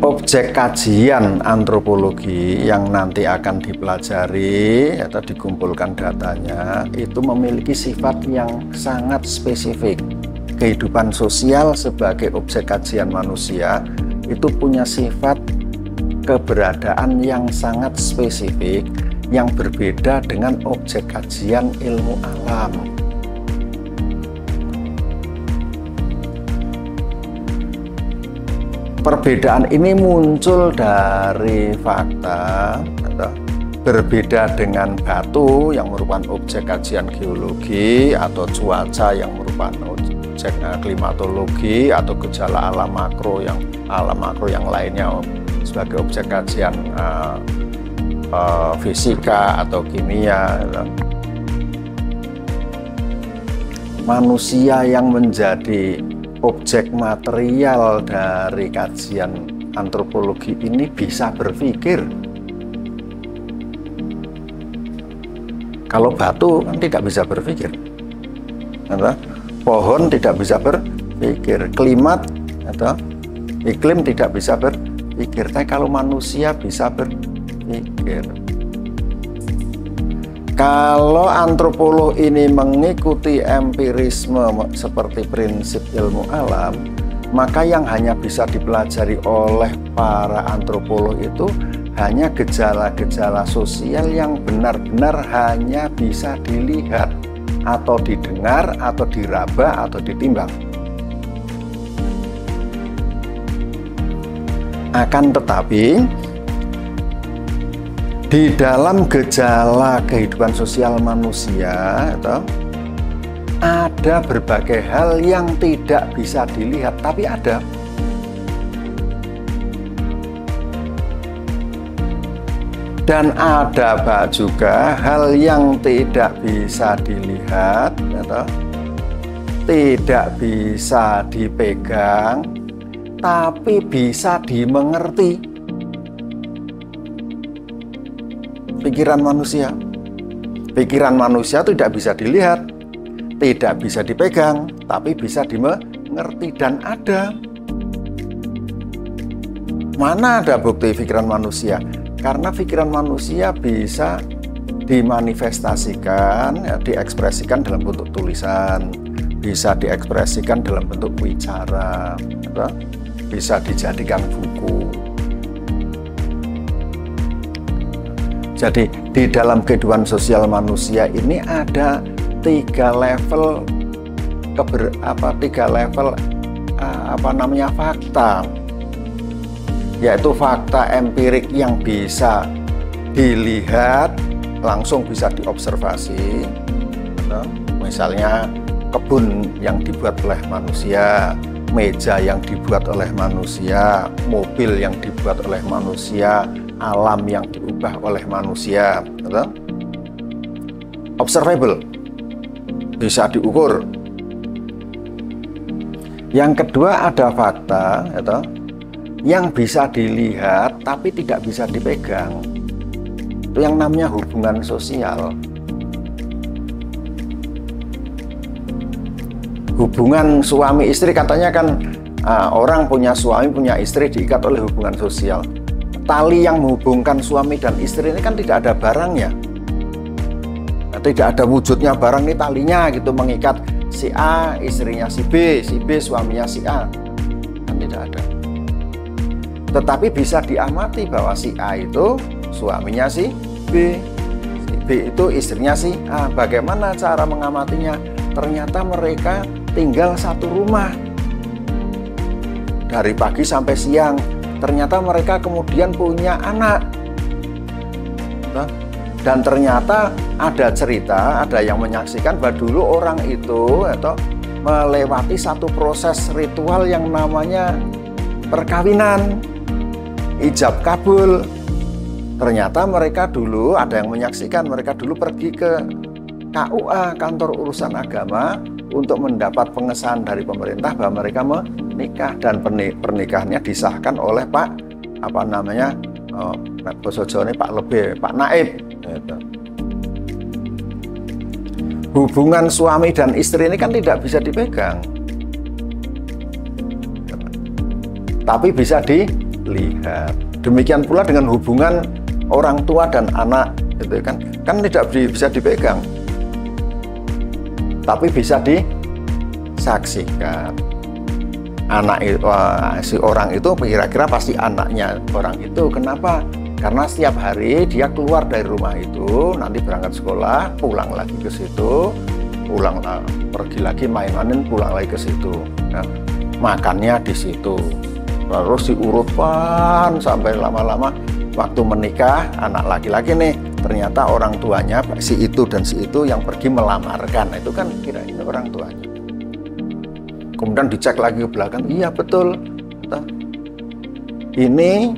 objek kajian antropologi yang nanti akan dipelajari atau dikumpulkan datanya itu memiliki sifat yang sangat spesifik. Kehidupan sosial sebagai objek kajian manusia itu punya sifat keberadaan yang sangat spesifik yang berbeda dengan objek kajian ilmu alam. Perbedaan ini muncul dari fakta berbeda dengan batu yang merupakan objek kajian geologi atau cuaca yang merupakan objek klimatologi atau gejala alam makro yang lainnya sebagai objek kajian fisika atau kimia. Manusia yang menjadi objek material dari kajian antropologi ini bisa berpikir. Kalau batu kan tidak bisa berpikir, pohon tidak bisa berpikir, iklim tidak bisa berpikir. Tapi kalau manusia bisa berpikir. Kalau antropolog ini mengikuti empirisme seperti prinsip ilmu alam, maka yang hanya bisa dipelajari oleh para antropolog itu hanya gejala-gejala sosial yang benar-benar hanya bisa dilihat atau didengar atau diraba atau ditimbang. Akan tetapi di dalam gejala kehidupan sosial manusia ada berbagai hal yang tidak bisa dilihat, tapi ada. Dan ada juga hal yang tidak bisa dilihat, tidak bisa dipegang, tapi bisa dimengerti. Pikiran manusia tidak bisa dilihat, tidak bisa dipegang, tapi bisa dimengerti dan ada. Mana ada bukti pikiran manusia? Karena pikiran manusia bisa dimanifestasikan, diekspresikan dalam bentuk tulisan, bisa diekspresikan dalam bentuk wicara, bisa dijadikan buku. Jadi di dalam kehidupan sosial manusia ini ada tiga level fakta, yaitu fakta empirik yang bisa dilihat langsung, bisa diobservasi, misalnya kebun yang dibuat oleh manusia, meja yang dibuat oleh manusia, mobil yang dibuat oleh manusia, alam yang diubah oleh manusia, observable, bisa diukur. Yang kedua ada fakta yang bisa dilihat tapi tidak bisa dipegang, itu yang namanya hubungan sosial. Hubungan suami istri, katanya kan orang punya suami punya istri diikat oleh hubungan sosial. Tali yang menghubungkan suami dan istri ini kan tidak ada barangnya, tidak ada wujudnya barang, ini talinya gitu mengikat si A istrinya si B suaminya si A, kan tidak ada. Tetapi bisa diamati bahwa si A itu suaminya si B itu istrinya si A. Bagaimana cara mengamatinya? Ternyata mereka tinggal satu rumah dari pagi sampai siang. Ternyata mereka kemudian punya anak, dan ternyata ada cerita, ada yang menyaksikan bahwa dulu orang itu melewati satu proses ritual yang namanya perkawinan, ijab kabul. Ternyata mereka dulu, ada yang menyaksikan, mereka dulu pergi ke KUA, kantor urusan agama, untuk mendapat pengesahan dari pemerintah bahwa mereka menikah, dan pernikahannya disahkan oleh Pak Pak Naib. Hubungan suami dan istri ini kan tidak bisa dipegang, tapi bisa dilihat. dilihat. Demikian pula dengan hubungan orang tua dan anak, itu kan tidak bisa dipegang, tapi bisa disaksikan. Anak itu, si orang itu kira-kira pasti anaknya orang itu. Kenapa? Karena setiap hari dia keluar dari rumah itu, nanti berangkat sekolah, pulang lagi ke situ, pergi lagi main-main, pulang lagi ke situ. Nah, makannya di situ, terus diurutkan sampai lama-lama. Waktu menikah, anak laki-laki nih, ternyata orang tuanya si itu dan si itu yang pergi melamarkan. Itu kan kira ini orang tuanya. Kemudian dicek lagi ke belakang, iya betul, ini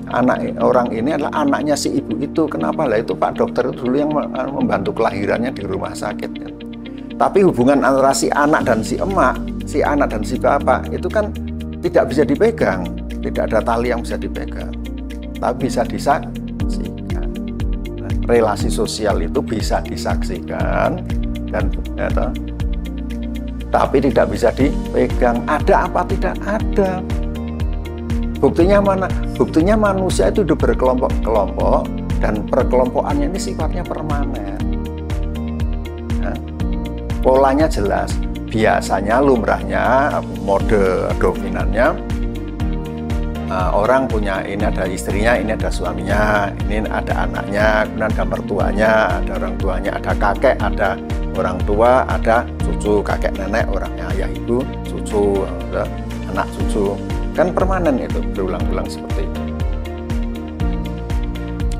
orang ini adalah anaknya si ibu itu. Kenapa? Lah itu Pak dokter itu dulu yang membantu kelahirannya di rumah sakit. Tapi hubungan antara si anak dan si emak, si anak dan si bapak itu kan tidak bisa dipegang, tidak ada tali yang bisa dipegang, tapi bisa disaksikan. Nah, relasi sosial itu bisa disaksikan dan tapi tidak bisa dipegang. Ada apa? Tidak ada. Buktinya mana? Buktinya manusia itu hidup berkelompok-kelompok dan perkelompokannya ini sifatnya permanen. Nah, polanya jelas. Biasanya lumrahnya mode dominannya orang punya, ini ada istrinya, ini ada suaminya, ini ada anaknya, kemudian ada mertuanya, ada orang tuanya, ada kakek, ada orang tua, ada cucu, kakek nenek, orangnya ayah ibu, cucu, anak cucu. Kan permanen itu, berulang-ulang seperti itu.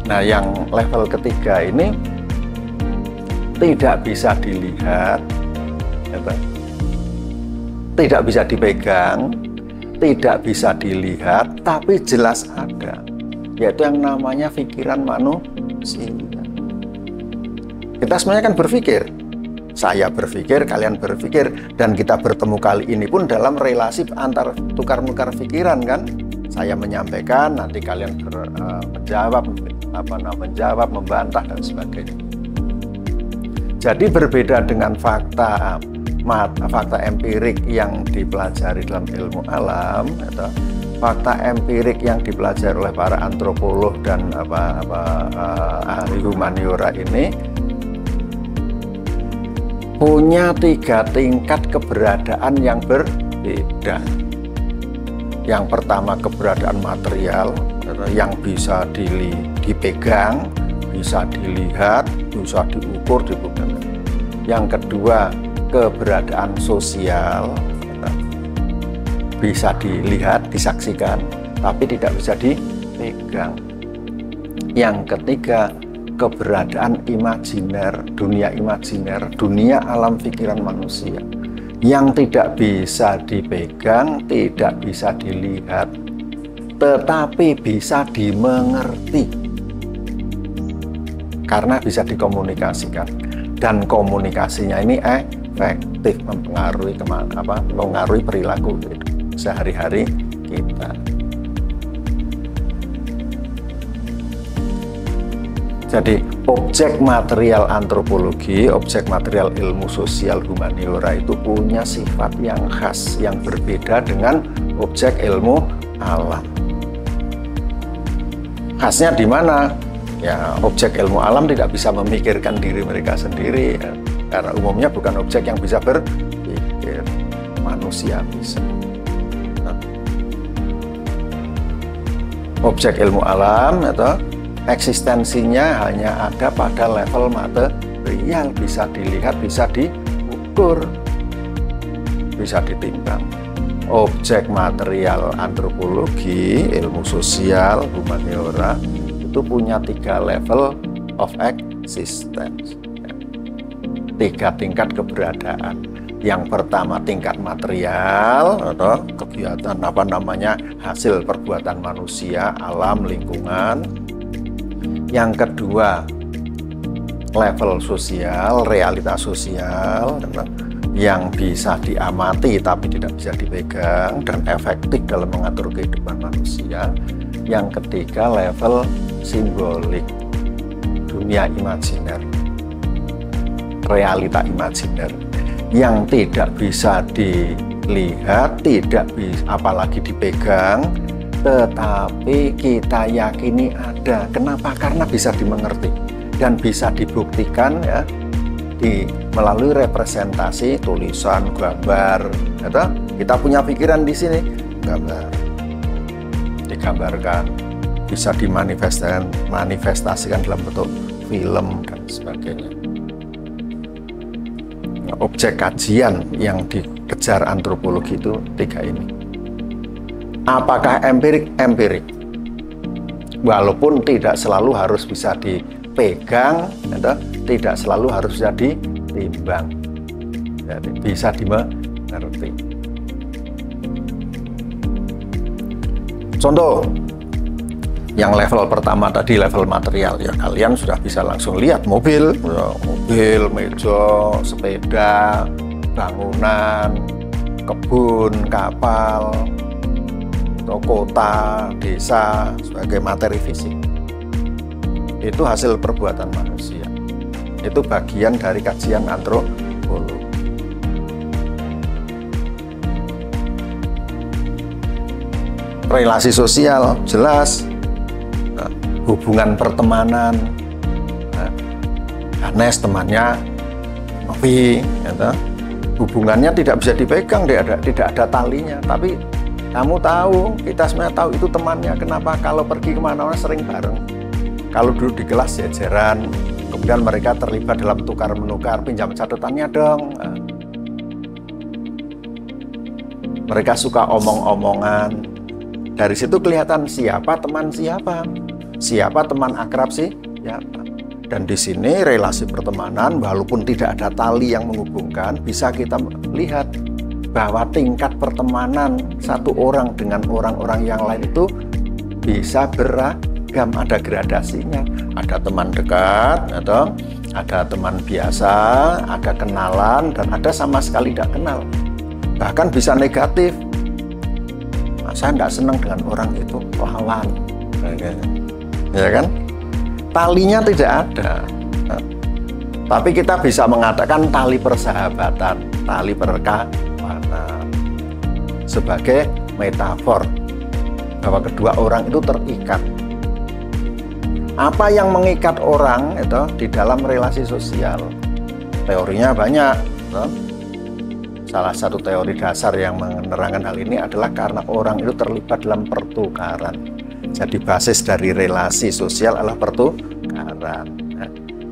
Nah, yang level ketiga ini tidak bisa dilihat, tidak bisa dipegang, tidak bisa dilihat, tapi jelas ada, yaitu yang namanya pikiran manusia. Kita semuanya kan berpikir, saya berpikir, kalian berpikir, dan kita bertemu kali ini pun dalam relasi antar tukar-menukar pikiran kan. Saya menyampaikan, nanti kalian menjawab, membantah dan sebagainya. Jadi berbeda dengan fakta empirik yang dipelajari dalam ilmu alam, atau fakta empirik yang dipelajari oleh para antropolog dan ahli humaniora ini punya 3 tingkat keberadaan yang berbeda. Yang pertama, keberadaan material yang bisa dipegang, bisa dilihat, bisa diukur, dibuktikan. Yang kedua, keberadaan sosial bisa dilihat, disaksikan, tapi tidak bisa dipegang. Yang ketiga, keberadaan imajiner, dunia alam pikiran manusia yang tidak bisa dipegang, tidak bisa dilihat, tetapi bisa dimengerti karena bisa dikomunikasikan, dan komunikasinya ini efektif mempengaruhi perilaku sehari-hari kita. Jadi objek material antropologi, objek material ilmu sosial humaniora itu punya sifat yang khas, yang berbeda dengan objek ilmu alam. Khasnya di mana? Ya, objek ilmu alam tidak bisa memikirkan diri mereka sendiri, ya, karena umumnya bukan objek yang bisa berpikir. Manusia bisa. Nah, objek ilmu alam atau eksistensinya hanya ada pada level material, bisa dilihat, bisa diukur, bisa ditimbang. Objek material antropologi, ilmu sosial, humaniora itu punya 3 level of existence, 3 tingkat keberadaan. Yang pertama tingkat material atau kegiatan hasil perbuatan manusia, alam, lingkungan. Yang kedua level sosial, realitas sosial yang bisa diamati tapi tidak bisa dipegang dan efektif dalam mengatur kehidupan manusia. Yang ketiga level simbolik, dunia imajiner, realita imajiner yang tidak bisa dilihat, tidak bisa apalagi dipegang, tetapi kita yakini ada. Kenapa? Karena bisa dimengerti dan bisa dibuktikan ya melalui representasi tulisan, gambar. Gitu? Kita punya pikiran di sini, gambar digambarkan, bisa dimanifestasikan dalam bentuk film dan sebagainya. Objek kajian yang dikejar antropologi itu 3 ini. Apakah empirik? Empirik. Walaupun tidak selalu harus bisa dipegang, atau tidak selalu harus bisa ditimbang. Jadi bisa dimengerti. Contoh, yang level pertama tadi level material ya, kalian sudah bisa langsung lihat mobil, meja, sepeda, bangunan, kebun, kapal, kota, desa sebagai materi fisik. Itu hasil perbuatan manusia. Itu bagian dari kajian antropologi. Relasi sosial jelas. Hubungan pertemanan, Hanes temannya Novi, ya, hubungannya tidak bisa dipegang, tidak ada talinya, tapi kamu tahu, kita sebenarnya tahu itu temannya. Kenapa? Kalau pergi kemana-mana sering bareng, kalau duduk di kelas jajaran, kemudian mereka terlibat dalam tukar-menukar, pinjam catatannya dong. Mereka suka omong-omongan, dari situ kelihatan siapa teman siapa. Siapa teman akrab sih? Ya. Dan di sini relasi pertemanan, walaupun tidak ada tali yang menghubungkan, bisa kita lihat bahwa tingkat pertemanan satu orang dengan orang-orang yang lain itu bisa beragam, ada gradasinya. Ada teman dekat, atau ada teman biasa, ada kenalan, dan ada sama sekali tidak kenal. Bahkan bisa negatif. Nah, saya nggak senang dengan orang itu, lawan. Ya kan, talinya tidak ada, tapi kita bisa mengatakan tali persahabatan, tali perkawanan sebagai metafor bahwa kedua orang itu terikat. Apa yang mengikat orang itu di dalam relasi sosial? Teorinya banyak. Salah satu teori dasar yang menerangkan hal ini adalah karena orang itu terlibat dalam pertukaran. Jadi basis dari relasi sosial adalah pertukaran.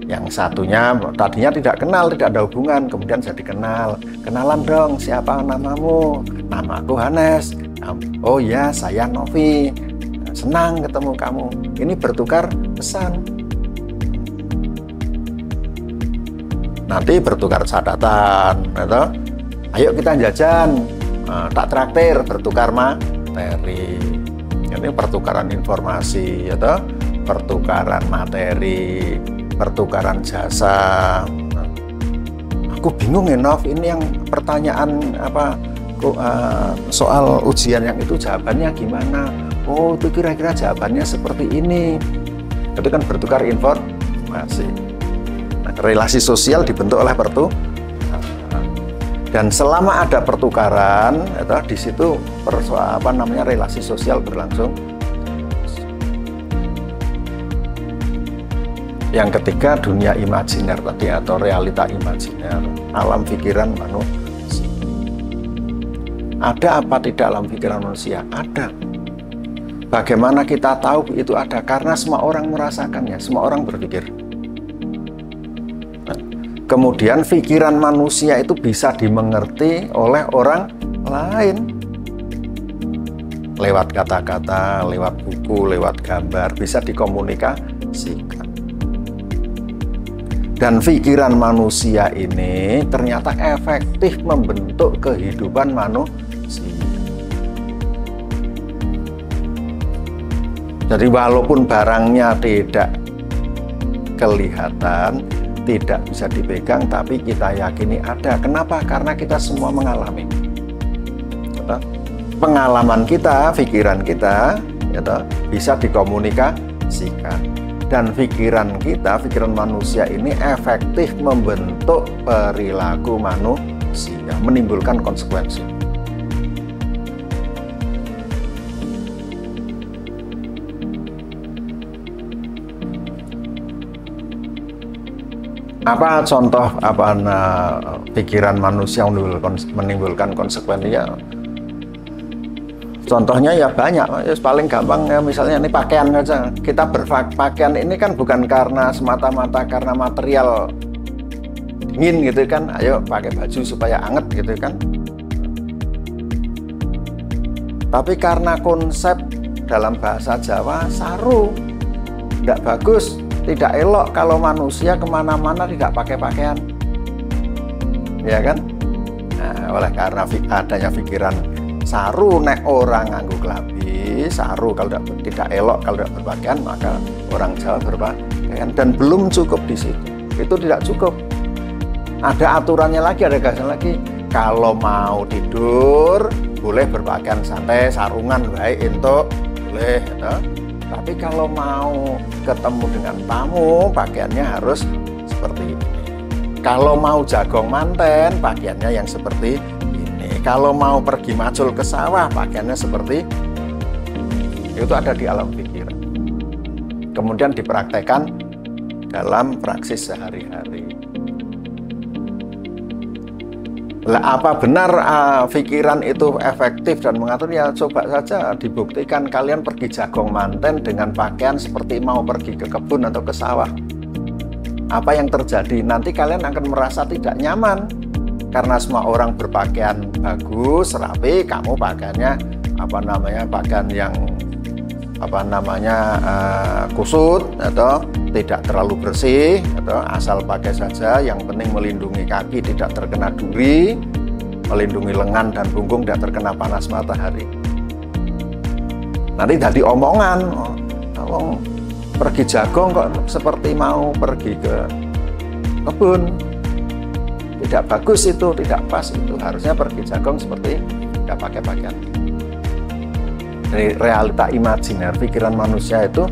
Yang satunya tadinya tidak kenal, tidak ada hubungan, kemudian jadi kenal. Kenalan dong, siapa namamu? Namaku Hanes. Oh ya, saya Novi. Senang ketemu kamu. Ini bertukar pesan. Nanti bertukar catatan, atau ayo kita jajan, tak traktir, bertukar materi. Ini pertukaran informasi, atau pertukaran materi, pertukaran jasa. Aku bingung ya Nov, ini yang pertanyaan apa soal ujian yang itu jawabannya gimana? Oh, itu kira-kira jawabannya seperti ini. Itu kan bertukar informasi. Nah, relasi sosial dibentuk oleh pertukaran. Dan selama ada pertukaran, di situ relasi sosial berlangsung. Yang ketiga, dunia imajiner tadi atau realita imajiner, alam pikiran manusia. Ada apa tidak alam pikiran manusia? Ada. Bagaimana kita tahu itu ada? Karena semua orang merasakannya, semua orang berpikir. Kemudian pikiran manusia itu bisa dimengerti oleh orang lain lewat kata-kata, lewat buku, lewat gambar, bisa dikomunikasikan. Dan pikiran manusia ini ternyata efektif membentuk kehidupan manusia. Jadi walaupun barangnya tidak kelihatan, tidak bisa dipegang, tapi kita yakini ada. Kenapa? Karena kita semua mengalami. Pengalaman kita, pikiran kita, bisa dikomunikasikan. Dan pikiran kita, pikiran manusia ini efektif membentuk perilaku manusia, menimbulkan konsekuensi. Apa contoh pikiran manusia menimbulkan konsekuensi ya? Contohnya ya banyak, ya paling gampang ya misalnya ini pakaian saja. Kita berpakaian ini kan bukan karena semata-mata karena material dingin gitu kan, ayo pakai baju supaya anget gitu kan. Tapi karena konsep dalam bahasa Jawa saru, tidak bagus, tidak elok kalau manusia kemana-mana tidak pakai pakaian, ya kan? Nah, oleh karena adanya pikiran saru nek orang nganggo klambi, saru kalau tidak elok kalau tidak berpakaian, maka orang Jawa berpakaian. Dan belum cukup di situ, itu tidak cukup. Ada aturannya lagi, ada gasan lagi. Kalau mau tidur boleh berpakaian santai, sarungan baik untuk boleh, gitu. Tapi kalau mau ketemu dengan tamu, pakaiannya harus seperti ini. Kalau mau jagong manten, pakaiannya yang seperti ini. Kalau mau pergi macul ke sawah, pakaiannya seperti itu. Ada di alam pikiran. Kemudian dipraktekkan dalam praksis sehari-hari. Lah, apa benar pikiran itu efektif dan mengatur? Ya coba saja dibuktikan. Kalian pergi jagong manten dengan pakaian seperti mau pergi ke kebun atau ke sawah. Apa yang terjadi? Nanti kalian akan merasa tidak nyaman karena semua orang berpakaian bagus, rapi, kamu pakaiannya pakaian yang kusut atau tidak terlalu bersih, atau asal pakai saja, yang penting melindungi kaki tidak terkena duri, melindungi lengan dan punggung tidak terkena panas matahari. Nanti jadi omongan, pergi jagong kok seperti mau pergi ke kebun, tidak bagus itu, tidak pas itu, harusnya pergi jagong seperti tidak pakai pakaian. Dari realita imajiner, pikiran manusia itu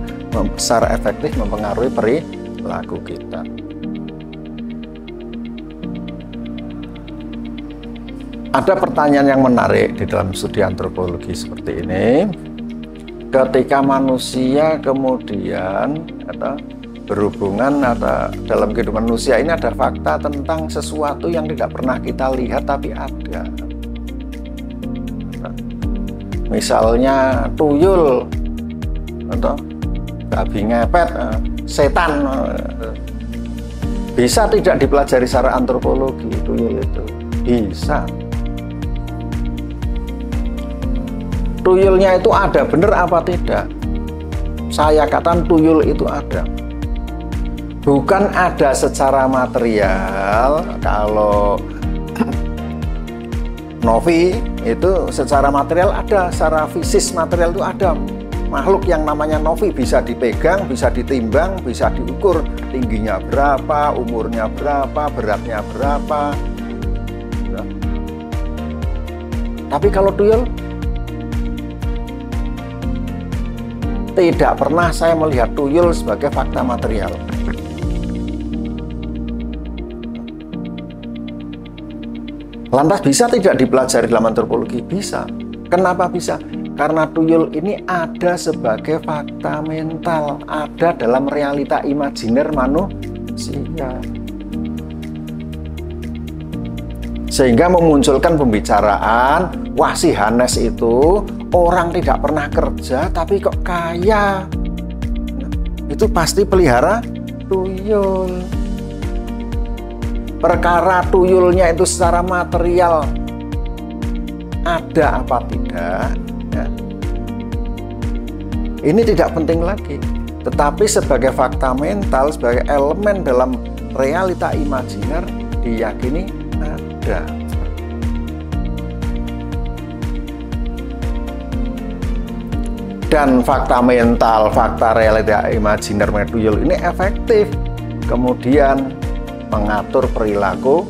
secara efektif mempengaruhi perilaku kita. Ada pertanyaan yang menarik di dalam studi antropologi seperti ini. Ketika manusia kemudian berhubungan dalam kehidupan manusia ini ada fakta tentang sesuatu yang tidak pernah kita lihat tapi ada. Misalnya tuyul atau babi ngepet, setan, bisa tidak dipelajari secara antropologi tuyul itu? Bisa. Tuyulnya itu ada benar apa tidak? Saya katakan tuyul itu ada. Bukan ada secara material. Kalau Novi itu secara material ada, secara fisis material itu ada. Makhluk yang namanya Novi bisa dipegang, bisa ditimbang, bisa diukur tingginya berapa, umurnya berapa, beratnya berapa. Ya. Tapi kalau tuyul, tidak pernah saya melihat tuyul sebagai fakta material. Lantas bisa tidak dipelajari dalam antropologi? Bisa. Kenapa bisa? Karena tuyul ini ada sebagai fakta mental, ada dalam realita imajiner manusia. Sehingga memunculkan pembicaraan, wah si Hanes itu orang tidak pernah kerja tapi kok kaya. Itu pasti pelihara tuyul. Perkara tuyulnya itu secara material ada apa tidak, ya. Ini tidak penting lagi. Tetapi sebagai fakta mental, sebagai elemen dalam realita imajiner, diyakini ada. Dan fakta mental, fakta realita imajiner tuyul ini efektif. Kemudian mengatur perilaku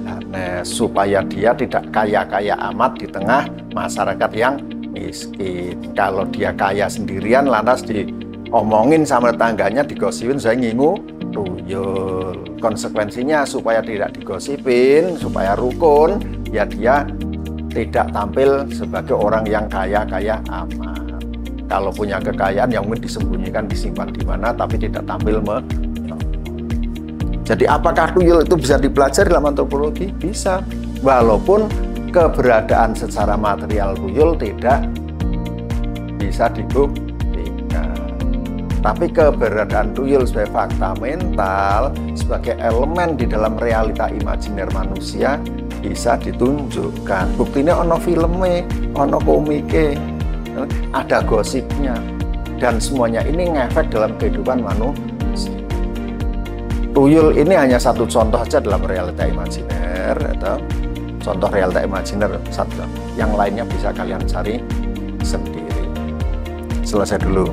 Hanes supaya dia tidak kaya-kaya amat di tengah masyarakat yang miskin. Kalau dia kaya sendirian lantas diomongin sama tetangganya, digosipin, saya ngingu tuyul. Konsekuensinya supaya tidak digosipin, supaya rukun, ya dia tidak tampil sebagai orang yang kaya-kaya amat. Kalau punya kekayaan yang mungkin disembunyikan, disimpan di mana, tapi tidak tampil Jadi apakah tuyul itu bisa dipelajari dalam antropologi? Bisa, walaupun keberadaan secara material tuyul tidak bisa dibuktikan. Tapi keberadaan tuyul sebagai fakta mental, sebagai elemen di dalam realita imajiner manusia bisa ditunjukkan. Buktinya ono filmnya, ono komike, ada gosipnya, dan semuanya ini ngefek dalam kehidupan manusia. Tuyul ini hanya satu contoh saja dalam realita imajiner, atau contoh realita imajiner satu. Yang lainnya bisa kalian cari sendiri. Selesai dulu.